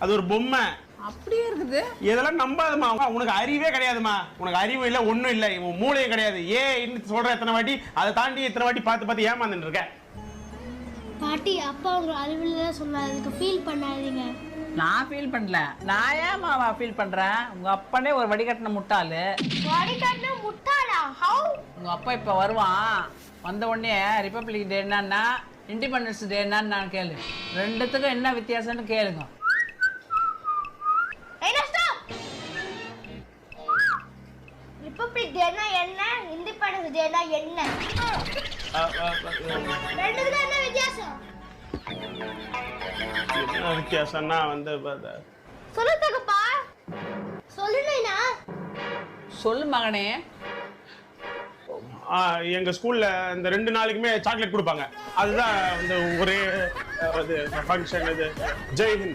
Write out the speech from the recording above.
அது ஒரு பொம்மை. அப்படியே இருக்குது. இதெல்லாம் நம்பாதம்மா. உனக்கு அறிவே கிடையாதுமா. உனக்கு அறிவும் இல்லை, ஒன்றும் இல்லை, உன் மூளையும் கிடையாது. சொல்ற எத்தனை வாட்டி அதை தாண்டி எத்தனை வாட்டி பார்த்து பார்த்து ஏமாந்துட்டு இருக்க. பாட்டி அப்பா உங்க அறிவுல சொன்னதுக்கு ஃபீல் பண்ணாதீங்க. நான் ஃபீல் பண்ணல. நான் ஏன் மாமா ஃபீல் பண்றேன்? உங்க அப்பனே ஒரு வடிகட்டின முட்டாளு. வடிகட்டின முட்டாளா? ஹவ்? உங்க அப்பா இப்ப வருவான். வந்த உடனே ரிபப்ளிக் டே என்னன்னா இண்டிபெண்டன்ஸ் டே என்னன்னு நான் கேளு. ரெண்டுத்துக்கும் என்ன வித்தியாசம்னு கேளுங்க. ரிபப்ளிக் டேனா என்ன, இண்டிபெண்டன்ஸ் டேனா என்ன? ரெண்டுத்துக்கும் என்ன வித்தியாசம்? என்ன வித்தியாசம்னா சொல்லுங்கப்பா. சொல்லுனேனா? சொல்லு மகனே. எங்க ஸ்கூல்ல இந்த 2 நாளைக்குமே சாக்லேட் கொடுப்பாங்க. அதுதான் ஒரே ஃபங்க்ஷன். இது ஜெய் ஹிந்த்.